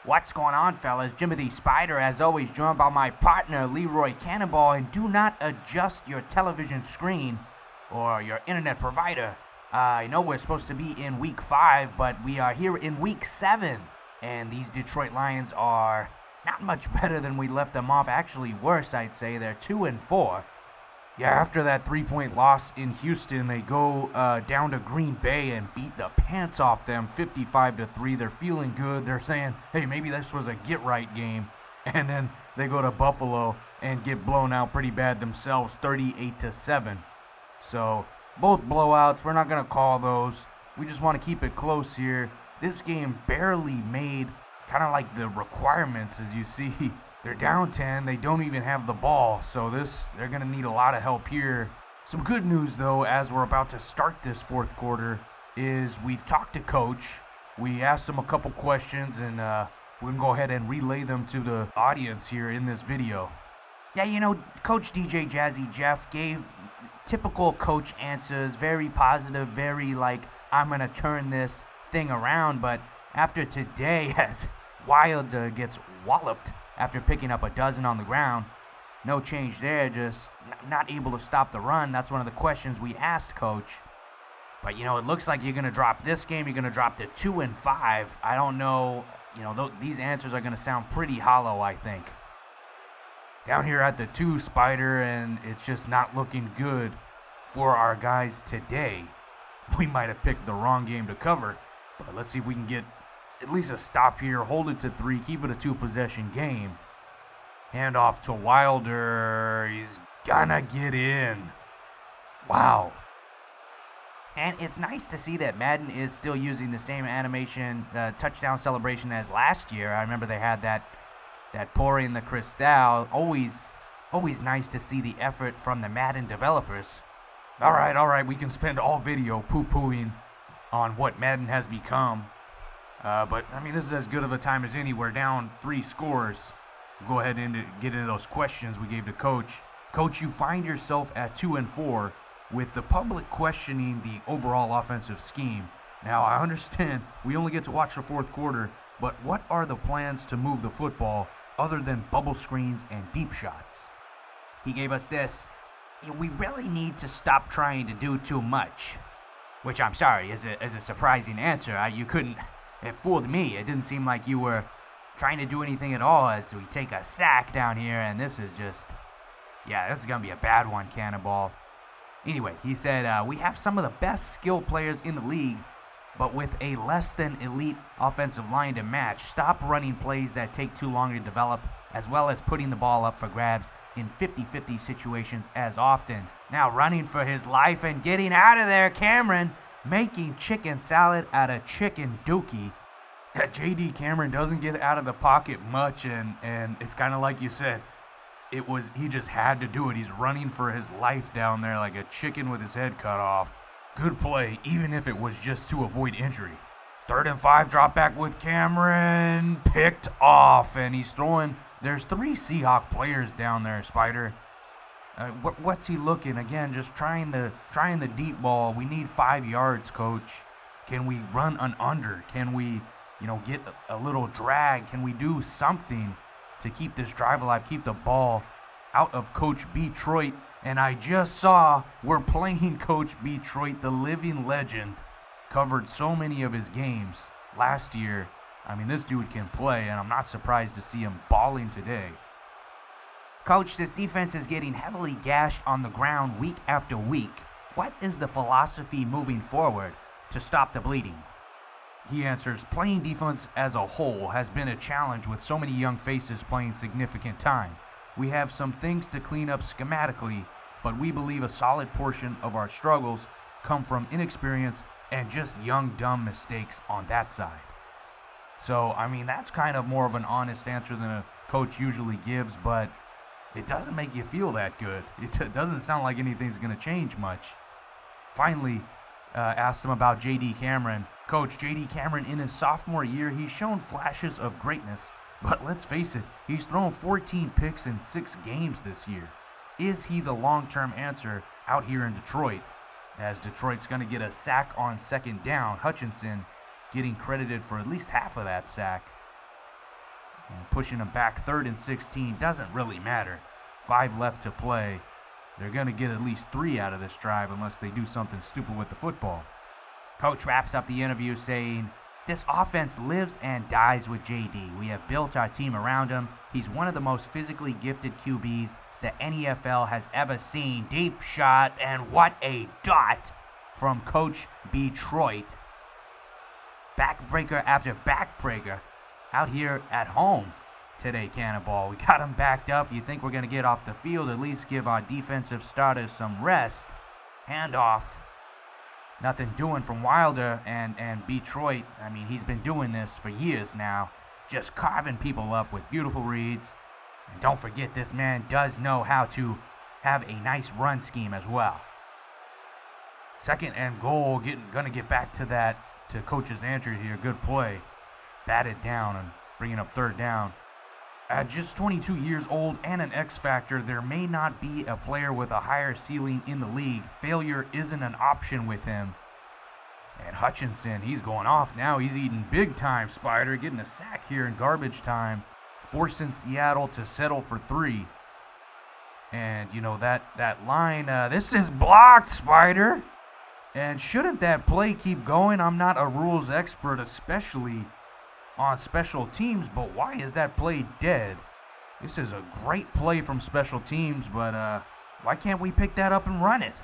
What's going on, fellas? Jimothy Spyder, as always, joined by my partner, LeRoy Cannonball, and do not adjust your television screen or your internet provider. I know we're supposed to be in week 5, but we are here in week 7, and these Detroit Lions are not much better than we left them off. Actually, worse, I'd say. They're 2-4. Yeah, after that 3-point loss in Houston, they go down to Green Bay and beat the pants off them 55-3. They're feeling good. They're saying, hey, maybe this was a get-right game. And then they go to Buffalo and get blown out pretty bad themselves, 38-7. So both blowouts. We're not going to call those. We just want to keep it close here. This game barely made kind of like the requirements, as you see. They're down 10. They don't even have the ball. So they're going to need a lot of help here. Some good news, though, as we're about to start this fourth quarter, is we've talked to Coach. We asked him a couple questions, and we're going to go ahead and relay them to the audience here in this video. Yeah, Coach DJJazzyJeff gave typical coach answers, very positive, very like, I'm going to turn this thing around. But after today, as Wilder gets walloped after picking up a dozen on the ground, no change there, just not able to stop the run. That's one of the questions we asked Coach. But, it looks like you're going to drop this game. You're going to drop to 2-5. I don't know. These answers are going to sound pretty hollow, I think. Down here at the 2, Spyder, and it's just not looking good for our guys today. We might have picked the wrong game to cover, but let's see if we can get at least a stop here, hold it to 3, keep it a 2-possession game. Hand off to Wilder. He's gonna get in. Wow. And it's nice to see that Madden is still using the same animation, the touchdown celebration as last year. I remember they had that pour in the Cristal. Always nice to see the effort from the Madden developers. All right, we can spend all video poo-pooing on what Madden has become. But, this is as good of a time as any. We're down 3 scores. We'll go ahead and get into those questions we gave to Coach. Coach, you find yourself at 2-4 with the public questioning the overall offensive scheme. Now, I understand we only get to watch the fourth quarter, but what are the plans to move the football other than bubble screens and deep shots? He gave us this. We really need to stop trying to do too much. Which, I'm sorry, is a surprising answer. It fooled me. It didn't seem like you were trying to do anything at all as we take a sack down here, and this is just, this is going to be a bad one, Cannonball. Anyway, he said, we have some of the best skill players in the league, but with a less than elite offensive line to match. Stop running plays that take too long to develop, as well as putting the ball up for grabs in 50-50 situations as often. Now running for his life and getting out of there, Cameron, making chicken salad out of chicken dookie. J.D. Cameron doesn't get out of the pocket much, and it's kind of like you said, he just had to do it. He's running for his life down there like a chicken with his head cut off. Good play, even if it was just to avoid injury. 3rd and 5, drop back with Cameron, picked off, and he's throwing. There's 3 Seahawk players down there, Spyder. What's he looking? Again, just trying the deep ball. We need 5 yards, Coach. Can we run an under? Can we, get a little drag? Can we do something to keep this drive alive, keep the ball out of Coach Detroit? And I just saw we're playing Coach Detroit, the living legend. Covered so many of his games last year. This dude can play, and I'm not surprised to see him balling today. Coach, this defense is getting heavily gashed on the ground week after week. What is the philosophy moving forward to stop the bleeding? He answers, playing defense as a whole has been a challenge with so many young faces playing significant time. We have some things to clean up schematically, but we believe a solid portion of our struggles come from inexperience and just young, dumb mistakes on that side. So, that's kind of more of an honest answer than a coach usually gives, but it doesn't make you feel that good. It doesn't sound like anything's going to change much. Finally, asked him about J.D. Cameron. Coach, J.D. Cameron, in his sophomore year, he's shown flashes of greatness, but let's face it, he's thrown 14 picks in 6 games this year. Is he the long-term answer out here in Detroit? As Detroit's going to get a sack on 2nd down, Hutchinson getting credited for at least half of that sack. And pushing them back 3rd and 16 doesn't really matter. 5 left to play. They're going to get at least 3 out of this drive unless they do something stupid with the football. Coach wraps up the interview saying, "This offense lives and dies with JD. We have built our team around him. He's one of the most physically gifted QBs the NEFL has ever seen." Deep shot, and what a dot from Coach Detroit. Backbreaker after backbreaker out here at home today, Cannonball. We got him backed up. You think we're going to get off the field, at least give our defensive starters some rest. Handoff. Nothing doing from Wilder and Detroit. I mean, he's been doing this for years now, just carving people up with beautiful reads. And don't forget, this man does know how to have a nice run scheme as well. 2nd and goal, gonna get back to that, to Coach's entry here. Good play. Batted down and bringing up 3rd down. At just 22 years old and an X factor, there may not be a player with a higher ceiling in the league. Failure isn't an option with him. And Hutchinson, he's going off now. He's eating big time, Spyder, getting a sack here in garbage time, forcing Seattle to settle for 3. And, you know, that line, this is blocked, Spyder. And shouldn't that play keep going? I'm not a rules expert, especially on special teams, but why is that play dead? This is a great play from special teams, but why can't we pick that up and run it?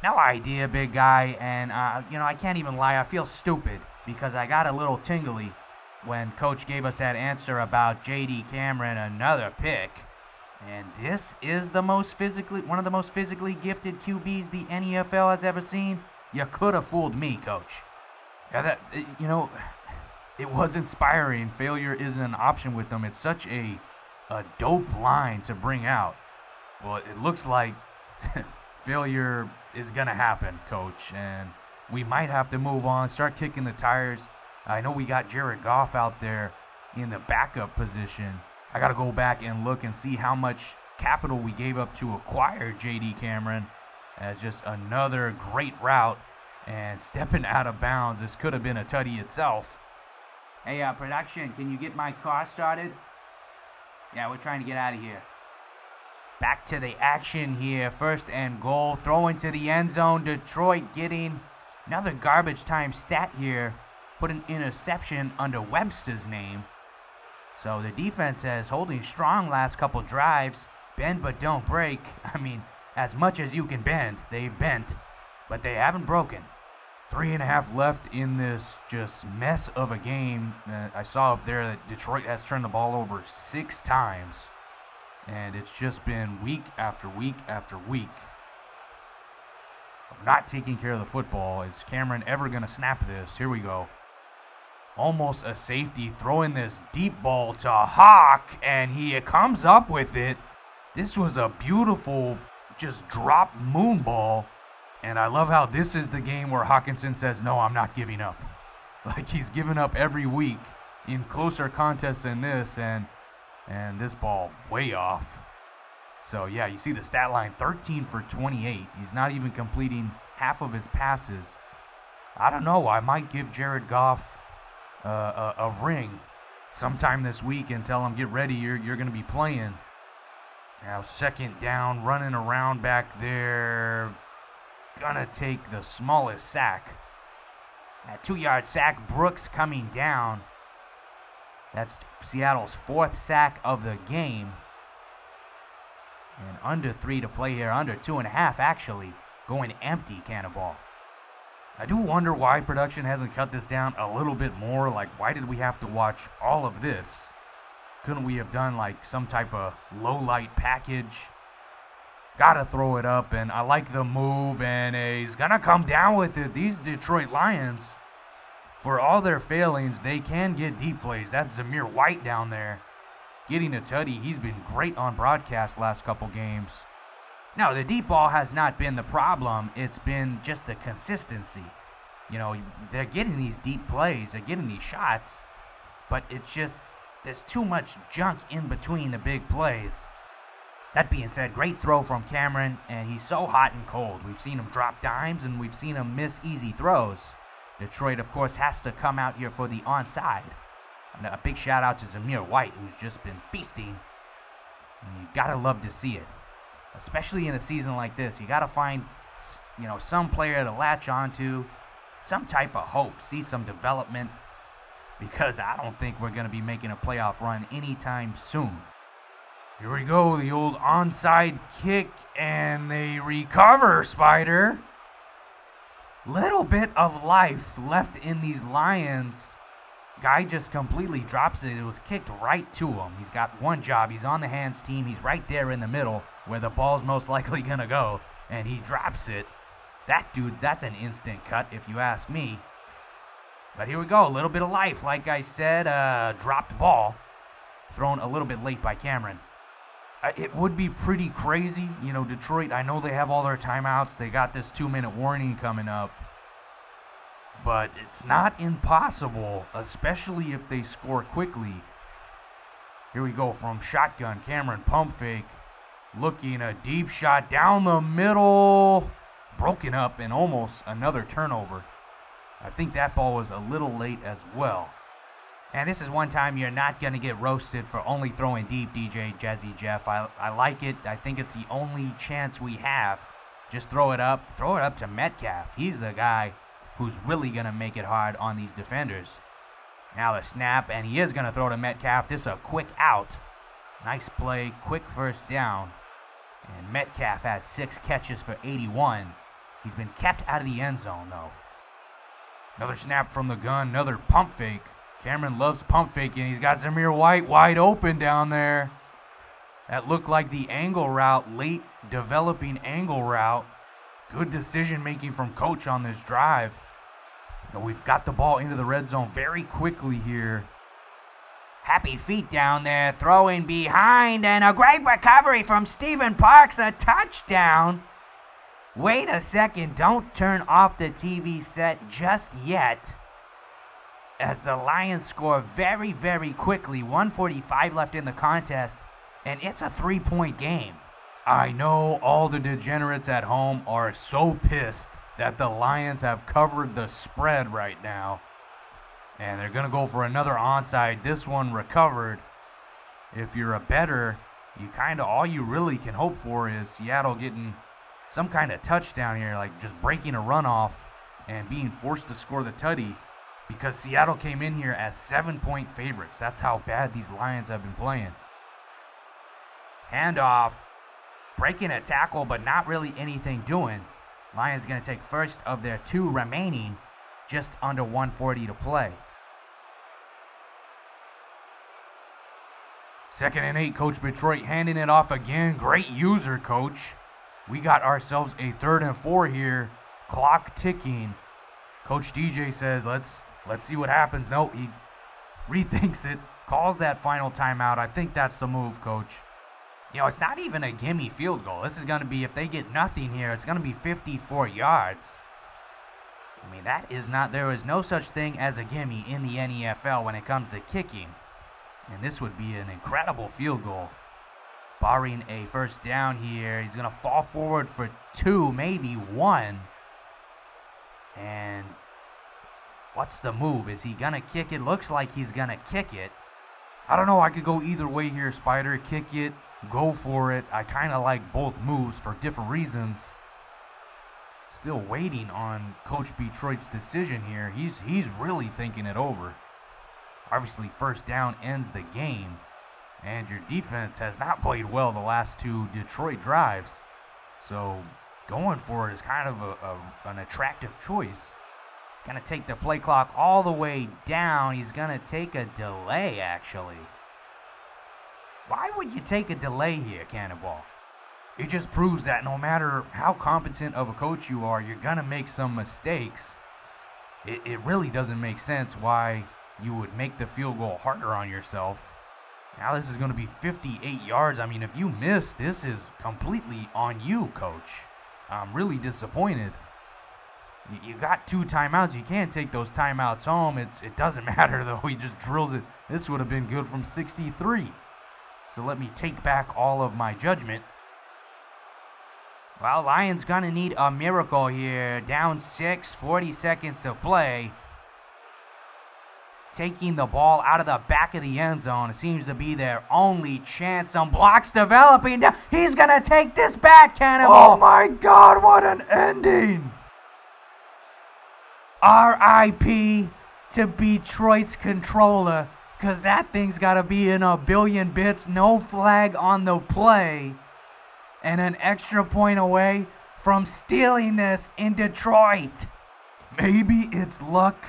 No idea, big guy, and you know, I can't even lie, I feel stupid because I got a little tingly when Coach gave us that answer about J.D. Cameron, another pick. And this is one of the most physically gifted QBs the NEFL has ever seen. You could have fooled me, Coach. Yeah, it was inspiring. Failure isn't an option with them. It's such a dope line to bring out. Well, it looks like failure is going to happen, Coach, and we might have to move on, start kicking the tires. I know we got Jared Goff out there in the backup position. I got to go back and look and see how much capital we gave up to acquire J.D. Cameron as just another great route and stepping out of bounds. This could have been a tutty itself. Hey, production, can you get my car started? Yeah, we're trying to get out of here. Back to the action here. 1st and goal. Throwing to the end zone. Detroit getting another garbage time stat here. Put an interception under Webster's name. So the defense is holding strong last couple drives. Bend but don't break. I mean, as much as you can bend, they've bent. But they haven't broken. 3.5 left in this just mess of a game. I saw up there that Detroit has turned the ball over 6 times. And it's just been week after week after week of not taking care of the football. Is Cameron ever going to snap this? Here we go. Almost a safety, throwing this deep ball to Hawk, and he comes up with it. This was a beautiful just drop moon ball. And I love how this is the game where Hawkinson says, no, I'm not giving up. Like he's given up every week in closer contests than this, and this ball way off. So, yeah, you see the stat line, 13 for 28. He's not even completing half of his passes. I don't know. I might give Jared Goff a ring sometime this week and tell him, get ready, you're going to be playing. Now, 2nd down, running around back there. Gonna take the smallest sack. That 2-yard sack, Brooks coming down. That's Seattle's 4th sack of the game. And under 3 to play here, under 2.5 actually. Going empty, Cannonball. I do wonder why production hasn't cut this down a little bit more. Like, why did we have to watch all of this? Couldn't we have done like some type of low light package? Gotta throw it up, and I like the move, and he's gonna come down with it. These Detroit Lions, for all their failings, they can get deep plays. That's Zamir White down there getting a tutty. He's been great on broadcast last couple games. No, the deep ball has not been the problem. It's been just the consistency. You know, they're getting these deep plays, they're getting these shots, but it's just, there's too much junk in between the big plays. That being said, great throw from Cameron, and he's so hot and cold. We've seen him drop dimes, and we've seen him miss easy throws. Detroit, of course, has to come out here for the onside. And a big shout out to Zamir White, who's just been feasting. And you gotta love to see it, especially in a season like this. You gotta find, some player to latch onto, some type of hope, see some development, because I don't think we're gonna be making a playoff run anytime soon. Here we go, the old onside kick, and they recover, Spyder. Little bit of life left in these Lions. Guy just completely drops it. It was kicked right to him. He's got one job. He's on the hands team. He's right there in the middle where the ball's most likely going to go, and he drops it. That's an instant cut if you ask me. But here we go, a little bit of life. Like I said, dropped ball. Thrown a little bit late by Cameron. It would be pretty crazy. Detroit, I know they have all their timeouts. They got this 2-minute warning coming up. But it's not impossible, especially if they score quickly. Here we go from shotgun. Cameron pump fake. Looking a deep shot down the middle. Broken up and almost another turnover. I think that ball was a little late as well. And this is one time you're not going to get roasted for only throwing deep, DJJazzyJeff. I like it. I think it's the only chance we have. Just throw it up. Throw it up to Metcalf. He's the guy who's really going to make it hard on these defenders. Now the snap, and he is going to throw to Metcalf. This is a quick out. Nice play, quick first down. And Metcalf has 6 catches for 81. He's been kept out of the end zone, though. Another snap from the gun, another pump fake. Cameron loves pump faking. He's got Zamir White wide open down there. That looked like the angle route, late developing angle route. Good decision making from coach on this drive. We've got the ball into the red zone very quickly here. Happy feet down there, throwing behind, and a great recovery from Stephen Parks, a touchdown. Wait a second, don't turn off the TV set just yet, as the Lions score very, very quickly. 1:45 left in the contest, and it's a 3-point game. I know all the degenerates at home are so pissed that the Lions have covered the spread right now, and they're going to go for another onside. This one recovered. If you're a bettor, all you really can hope for is Seattle getting some kind of touchdown here, like just breaking a runoff and being forced to score the tutty, because Seattle came in here as 7-point favorites. That's how bad these Lions have been playing. Handoff, breaking a tackle, but not really anything doing. Lions going to take first of their 2 remaining, just under 1:40 to play. 2nd and 8, Coach Detroit handing it off again. Great user, Coach. We got ourselves a 3rd and 4 here. Clock ticking. Coach DJ says, let's see what happens. No, he rethinks it. Calls that final timeout. I think that's the move, Coach. It's not even a gimme field goal. This is going to be, if they get nothing here, it's going to be 54 yards. There is no such thing as a gimme in the NEFL when it comes to kicking. And this would be an incredible field goal. Barring a first down here, he's going to fall forward for 2, maybe 1. And what's the move? Is he going to kick it? Looks like he's going to kick it. I don't know. I could go either way here, Spyder. Kick it, go for it. I kind of like both moves for different reasons. Still waiting on Coach Detroit's decision here. He's really thinking it over. Obviously, first down ends the game. And your defense has not played well the last 2 Detroit drives. So going for it is kind of an attractive choice. He's going to take the play clock all the way down. He's going to take a delay, actually. Why would you take a delay here, Cannonball? It just proves that no matter how competent of a coach you are, you're going to make some mistakes. It really doesn't make sense why you would make the field goal harder on yourself. Now this is going to be 58 yards. If you miss, this is completely on you, Coach. I'm really disappointed. You got 2 timeouts. You can't take those timeouts home. It doesn't matter, though. He just drills it. This would have been good from 63. So let me take back all of my judgment. Well, Lions going to need a miracle here. Down 6, 40 seconds to play. taking the ball out of the back of the end zone. It seems to be their only chance. Some blocks developing. He's going to take this back, Cannonball. Oh my God, what an ending. R.I.P. to Detroit's controller, because that thing's got to be in a billion bits. No flag on the play. And an extra point away from stealing this in Detroit. Maybe it's luck.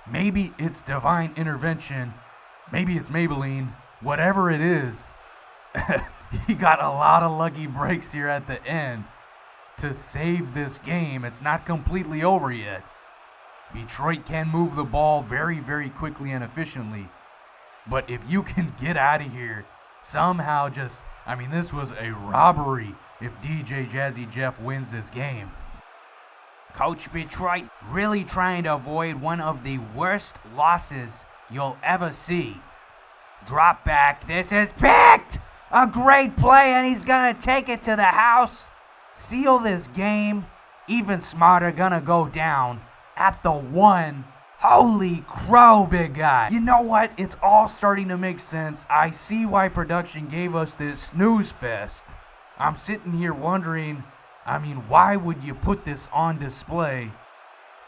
Maybe it's divine intervention. Maybe it's Maybelline. Whatever it is, he got a lot of lucky breaks here at the end to save this game. It's not completely over yet. Detroit can move the ball very, very quickly and efficiently. But if you can get out of here, somehow this was a robbery if DJJazzyJeff wins this game. Coach Detroit really trying to avoid one of the worst losses you'll ever see. Drop back. This is picked! A great play, and he's going to take it to the house. Seal this game. Even smarter, going to go down at the 1. Holy crow, big guy. You know what? It's all starting to make sense. I see why production gave us this snooze fest. I'm sitting here wondering, why would you put this on display?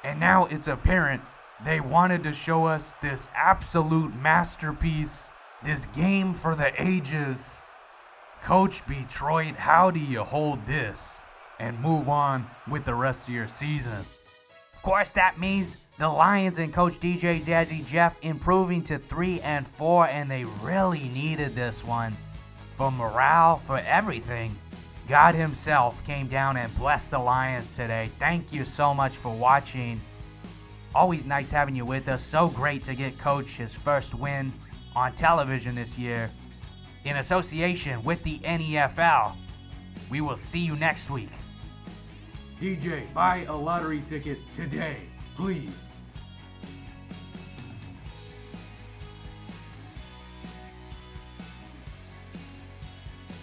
And now it's apparent they wanted to show us this absolute masterpiece, this game for the ages. Coach Detroit, how do you hold this and move on with the rest of your season? Of course, that means the Lions and Coach DJJazzyJeff improving to 3-4, and they really needed this one for morale, for everything. God himself came down and blessed the Lions today. Thank you so much for watching. Always nice having you with us. So great to get Coach his first win on television this year in association with the NEFL. We will see you next week. DJ, buy a lottery ticket today, please.